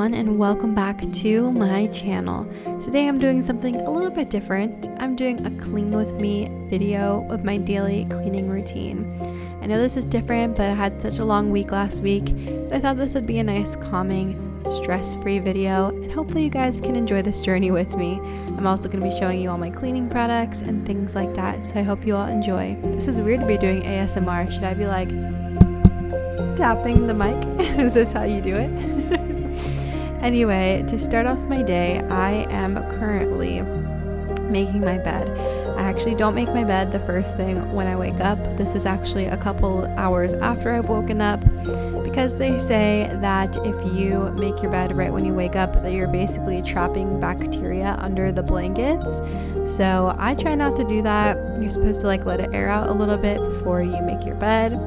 everyone, and welcome back to my channel. Today I'm doing something a little bit different. I'm doing a clean with me video of my daily cleaning routine. I know this is different, but I had such a long week last week that I thought this would be a nice, calming, stress-free video, and hopefully you guys can enjoy this journey with me. I'm also going to be showing you all my cleaning products and things like that, so I hope you all enjoy. This is weird to be doing ASMR. Should I be like tapping the mic? Is this how you do it? Anyway, to start off my day, I am currently making my bed. I actually don't make my bed the first thing when I wake up. This is actually a couple hours after I've woken up, because they say that if you make your bed right when you wake up, that you're basically trapping bacteria under the blankets. So I try not to do that. You're supposed to let it air out a little bit before you make your bed.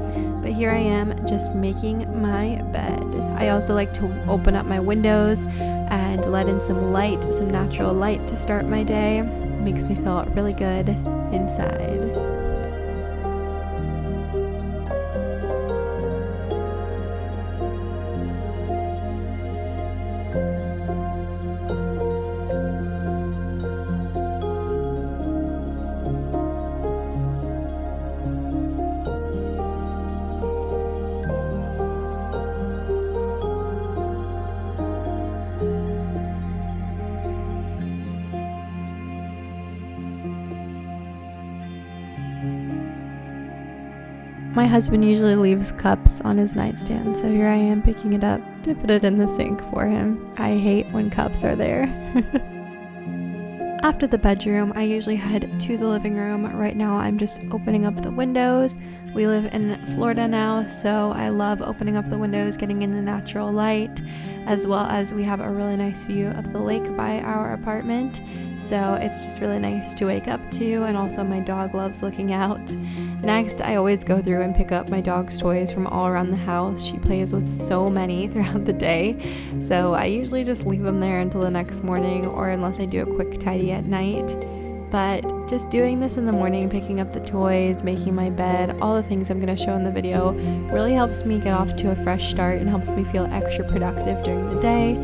But here I am just making my bed. I also like to open up my windows and let in some light, some natural light to start my day. It makes me feel really good inside. My husband usually leaves cups on his nightstand, so here I am picking it up to put it in the sink for him. I hate when cups are there. After the bedroom, I usually head to the living room. Right now, I'm just opening up the windows. We live in Florida now, so I love opening up the windows, getting in the natural light, as well as we have a really nice view of the lake by our apartment. So it's just really nice to wake up to, and also my dog loves looking out. Next, I always go through and pick up my dog's toys from all around the house. She plays with so many throughout the day, so I usually just leave them there until the next morning, or unless I do a quick tidy at night. But just doing this in the morning, picking up the toys, making my bed, all the things I'm going to show in the video really helps me get off to a fresh start and helps me feel extra productive during the day.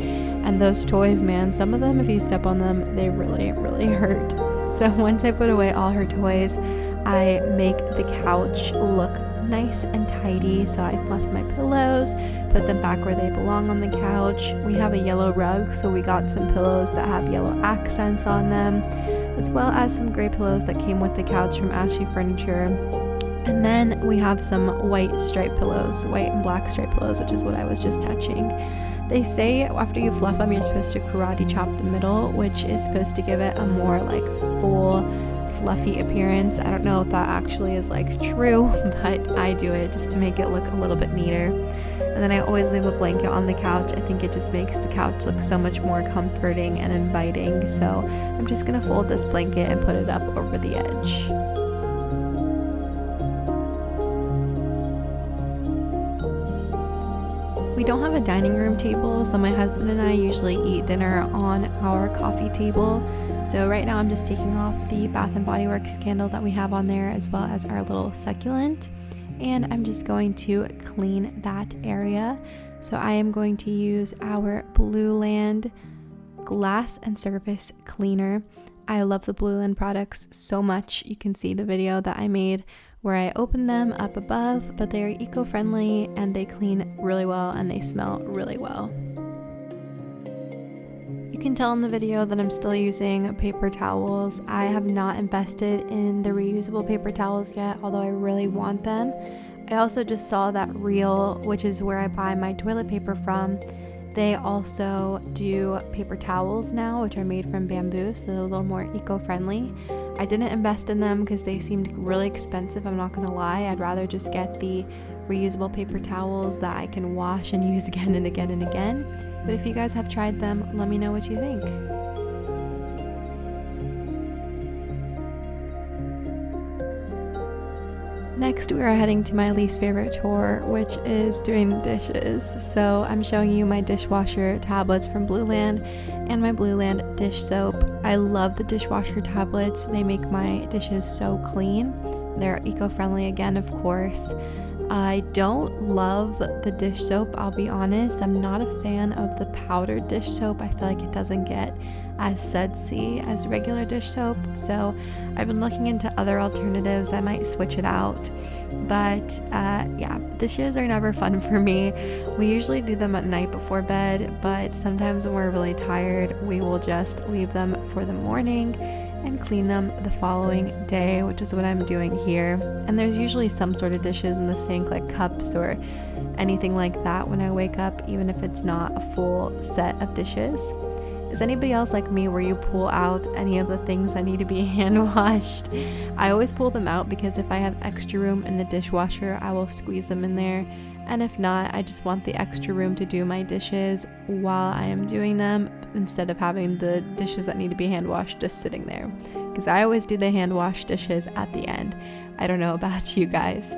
And those toys, man, some of them, if you step on them, they really, really hurt. So once I put away all her toys, I make the couch look nice and tidy. So I fluff my pillows, put them back where they belong on the couch. We have a yellow rug, so we got some pillows that have yellow accents on them, as well as some gray pillows that came with the couch from Ashley Furniture. And then we have some white striped pillows, white and black striped pillows, which is what I was just touching. They say after you fluff them, you're supposed to karate chop the middle, which is supposed to give it a more full, fluffy appearance. I don't know if that actually is true, but I do it just to make it look a little bit neater. And then I always leave a blanket on the couch. I think it just makes the couch look so much more comforting and inviting. So I'm just gonna fold this blanket and put it up over the edge. We don't have a dining room table, so my husband and I usually eat dinner on our coffee table. So right now I'm just taking off the Bath & Body Works candle that we have on there, as well as our little succulent. And I'm just going to clean that area. So I am going to use our Blue Land glass and surface cleaner. I love the Blue Land products so much. You can see the video that I made where I open them up above, but they are eco-friendly and they clean really well and they smell really well. You can tell in the video that I'm still using paper towels. I have not invested in the reusable paper towels yet, although I really want them. I also just saw that Reel, which is where I buy my toilet paper from, they also do paper towels now, which are made from bamboo, so they're a little more eco-friendly. I didn't invest in them because they seemed really expensive, I'm not gonna lie. I'd rather just get the reusable paper towels that I can wash and use again and again and again. But if you guys have tried them, let me know what you think. Next, we are heading to my least favorite chore, which is doing the dishes. So I'm showing you my dishwasher tablets from Blue Land and my Blue Land dish soap. I love the dishwasher tablets. They make my dishes so clean. They're eco-friendly again, of course. I don't love the dish soap, I'll be honest. I'm not a fan of the powdered dish soap. I feel like it doesn't get as sudsy as regular dish soap. So I've been looking into other alternatives. I might switch it out. But yeah, dishes are never fun for me. We usually do them at night before bed, but sometimes when we're really tired, we will just leave them for the morning and clean them the following day, which is what I'm doing here. And there's usually some sort of dishes in the sink, like cups or anything like that when I wake up, even if it's not a full set of dishes. Is anybody else like me where you pull out any of the things that need to be hand washed? I always pull them out because if I have extra room in the dishwasher, I will squeeze them in there. And if not, I just want the extra room to do my dishes while I am doing them, instead of having the dishes that need to be hand washed just sitting there. Because I always do the hand wash dishes at the end. I don't know about you guys.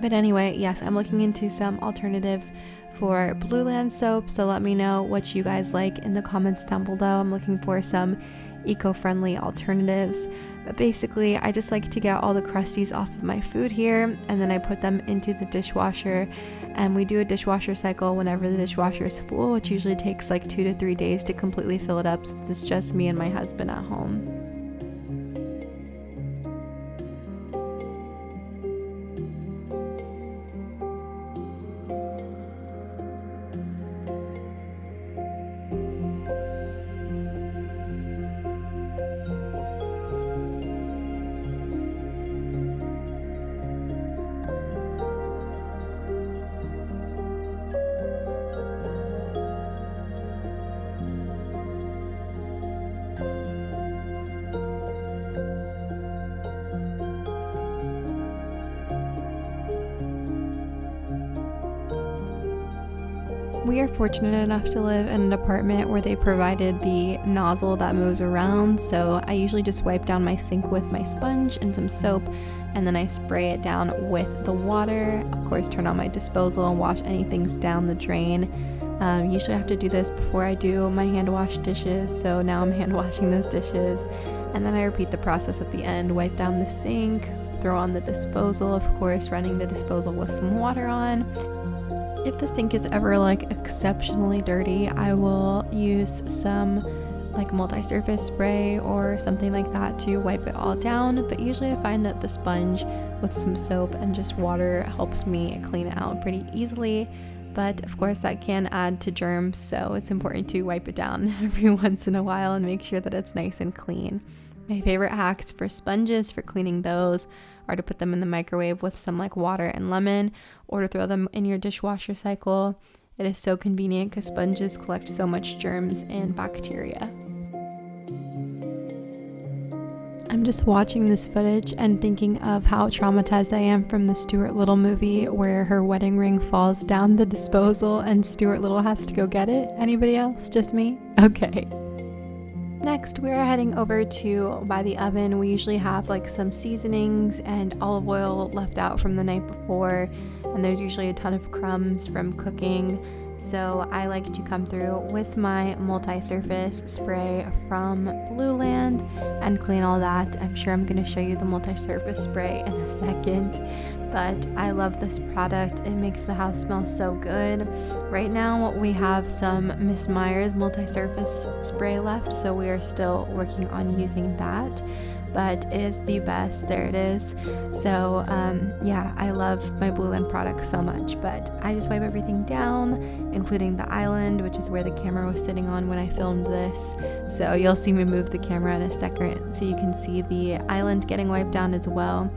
But anyway, yes, I'm looking into some alternatives for Blue Land soap, so let me know what you guys like in the comments down below. I'm looking for some eco-friendly alternatives, but basically I just like to get all the crusties off of my food here, and then I put them into the dishwasher, and we do a dishwasher cycle whenever the dishwasher is full, which usually takes like 2 to 3 days to completely fill it up, since it's just me and my husband at home. We are fortunate enough to live in an apartment where they provided the nozzle that moves around, so I usually just wipe down my sink with my sponge and some soap, and then I spray it down with the water. Of course, turn on my disposal and wash anything down the drain. Usually I have to do this before I do my hand wash dishes, so now I'm hand washing those dishes, and then I repeat the process at the end. Wipe down the sink, throw on the disposal, of course running the disposal with some water on. If the sink is ever like exceptionally dirty, I will use some like multi-surface spray or something like that to wipe it all down, but usually I find that the sponge with some soap and just water helps me clean it out pretty easily. But of course that can add to germs, so it's important to wipe it down every once in a while and make sure that it's nice and clean. My favorite hacks for sponges for cleaning those are to put them in the microwave with some like water and lemon, or to throw them in your dishwasher cycle. It is so convenient because sponges collect so much germs and bacteria. I'm just watching this footage and thinking of how traumatized I am from the Stuart Little movie where her wedding ring falls down the disposal and Stuart Little has to go get it. Anybody else? Just me? Okay. Next, we're heading over to by the oven. We usually have like some seasonings and olive oil left out from the night before, and there's usually a ton of crumbs from cooking. So I like to come through with my multi-surface spray from Blue Land and clean all that. I'm sure I'm going to show you the multi-surface spray in a second, but I love this product. It makes the house smell so good. Right now we have some Miss Meyer's multi-surface spray left, so we are still working on using that, but it is the best. There it is. So yeah, I love my Blue Land product so much, but I just wipe everything down, including the island, which is where the camera was sitting on when I filmed this. So you'll see me move the camera in a second so you can see the island getting wiped down as well.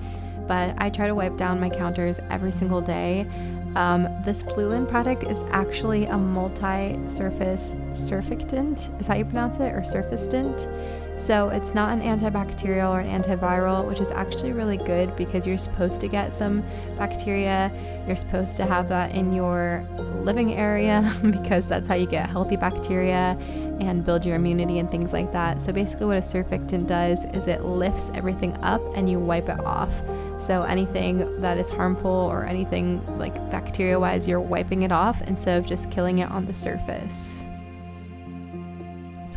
But I try to wipe down my counters every single day. This Blue Land product is actually a multi-surface surfactant, is how you pronounce it, or surfactant. So it's not an antibacterial or an antiviral, which is actually really good because you're supposed to get some bacteria. You're supposed to have that in your living area because that's how you get healthy bacteria and build your immunity and things like that. So basically what a surfactant does is it lifts everything up and you wipe it off. So anything that is harmful or anything like bacteria wise, you're wiping it off instead of just killing it on the surface.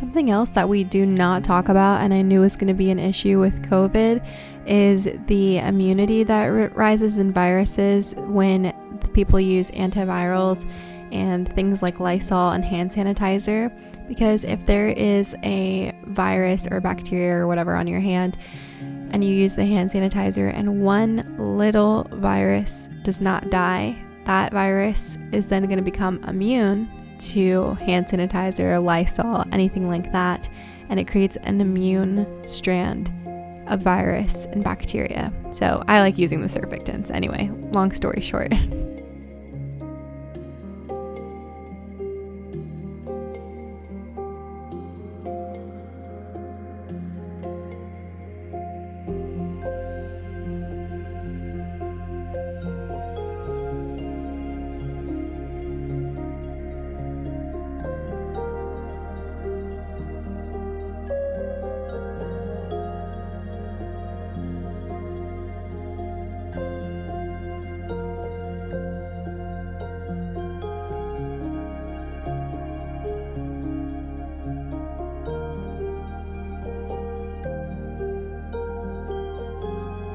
Something else that we do not talk about, and I knew was going to be an issue with COVID, is the immunity that rises in viruses when people use antivirals and things like Lysol and hand sanitizer. Because if there is a virus or bacteria or whatever on your hand and you use the hand sanitizer and one little virus does not die, that virus is then going to become immune to hand sanitizer, Lysol, anything like that, and it creates an immune strand of virus and bacteria. So I like using the surfactants anyway, long story short.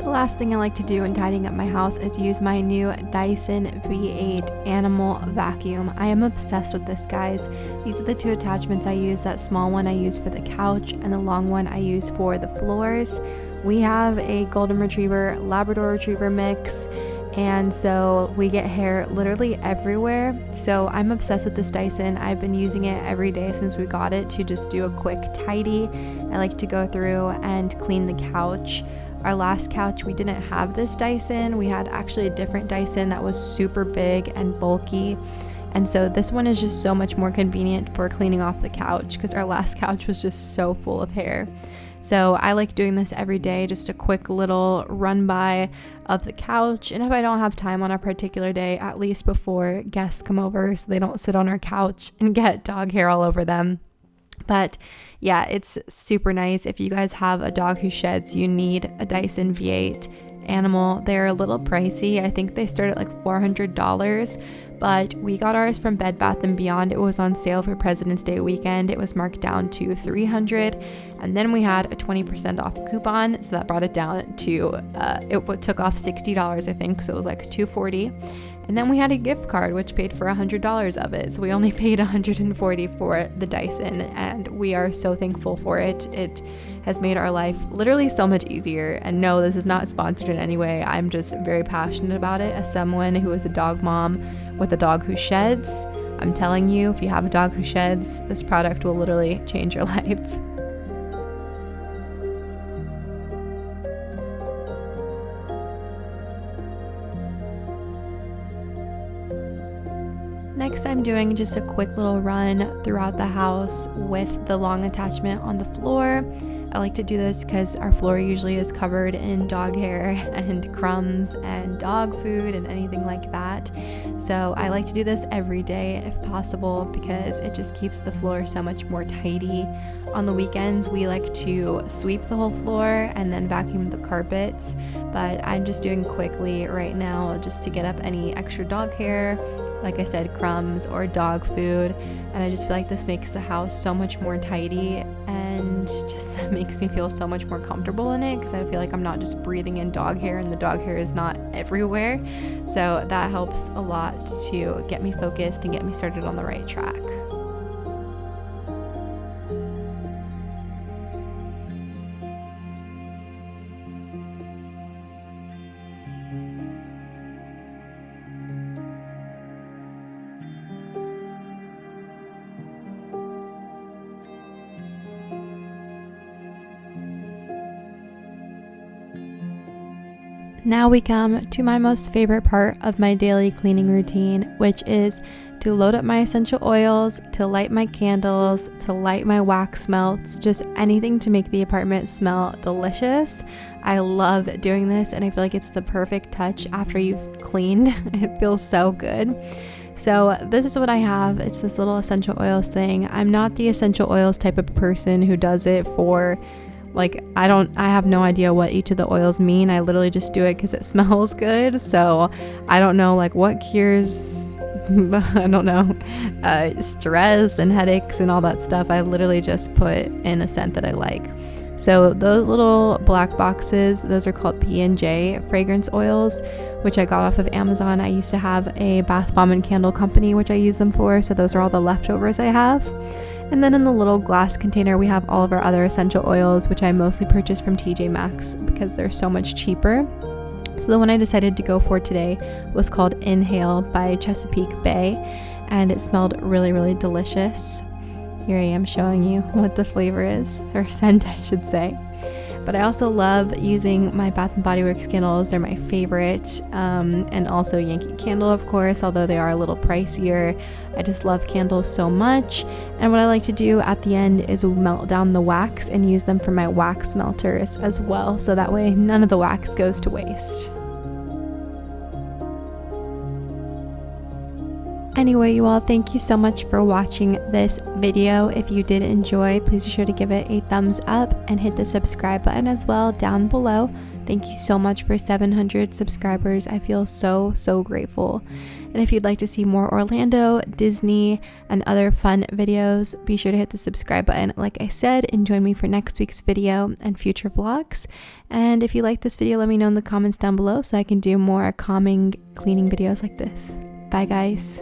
The last thing I like to do when tidying up my house is use my new Dyson V8 animal vacuum. I am obsessed with this, guys. These are the two attachments I use. That small one I use for the couch and the long one I use for the floors. We have a golden retriever, Labrador retriever mix, and so we get hair literally everywhere. So I'm obsessed with this Dyson. I've been using it every day since we got it to just do a quick tidy. I like to go through and clean the couch. Our last couch, we didn't have this Dyson. We had actually a different Dyson that was super big and bulky. And so this one is just so much more convenient for cleaning off the couch because our last couch was just so full of hair. So I like doing this every day, just a quick little run by of the couch. And if I don't have time on a particular day, at least before guests come over so they don't sit on our couch and get dog hair all over them. But yeah, it's super nice. If you guys have a dog who sheds, you need a Dyson V8 animal. They're a little pricey. I think they start at like $400, but we got ours from Bed Bath & Beyond. It was on sale for President's Day weekend. It was marked down to $300, and then we had a 20% off coupon, so that brought it down to it took off $60, I think, so it was like $240. And then we had a gift card which paid for $100 of it, so we only paid $140 for the Dyson, and we are so thankful for it. It has made our life literally so much easier. And no, this is not sponsored in any way. I'm just very passionate about it as someone who is a dog mom with a dog who sheds. I'm telling you, if you have a dog who sheds, this product will literally change your life. Next, I'm doing just a quick little run throughout the house with the long attachment on the floor. I like to do this because our floor usually is covered in dog hair and crumbs and dog food and anything like that. So I like to do this every day if possible because it just keeps the floor so much more tidy. On the weekends, we like to sweep the whole floor and then vacuum the carpets, but I'm just doing quickly right now just to get up any extra dog hair, like I said, crumbs or dog food. And I just feel like this makes the house so much more tidy and just makes me feel so much more comfortable in it because I feel like I'm not just breathing in dog hair and the dog hair is not everywhere. So that helps a lot to get me focused and get me started on the right track. Now we come to my most favorite part of my daily cleaning routine, which is to load up my essential oils, to light my candles, to light my wax melts, just anything to make the apartment smell delicious. I love doing this and I feel like it's the perfect touch after you've cleaned. It feels so good. So this is what I have. It's this little essential oils thing. I'm not the essential oils type of person who does it for I have no idea what each of the oils mean. I literally just do it because it smells good. So I don't know what cures I don't know, stress and headaches and all that stuff, I literally just put in a scent that I like. So those little black boxes, those are called P&J fragrance oils, which I got off of Amazon. I used to have a bath bomb and candle company, which I use them for. So those are all the leftovers I have. And then in the little glass container, we have all of our other essential oils, which I mostly purchase from TJ Maxx because they're so much cheaper. So the one I decided to go for today was called Inhale by Chesapeake Bay, and it smelled really, really delicious. Here I am showing you what the flavor is, or scent I should say. But I also love using my Bath & Body Works candles. They're my favorite. And also Yankee Candle, of course, although they are a little pricier. I just love candles so much. And what I like to do at the end is melt down the wax and use them for my wax melters as well. So that way none of the wax goes to waste. Anyway, you all, thank you so much for watching this video. If you did enjoy, please be sure to give it a thumbs up and hit the subscribe button as well down below. Thank you so much for 700 subscribers. I feel so grateful. And if you'd like to see more Orlando, Disney, and other fun videos, be sure to hit the subscribe button, like I said, and join me for next week's video and future vlogs. And if you like this video, let me know in the comments down below so I can do more calming, cleaning videos like this. Bye, guys.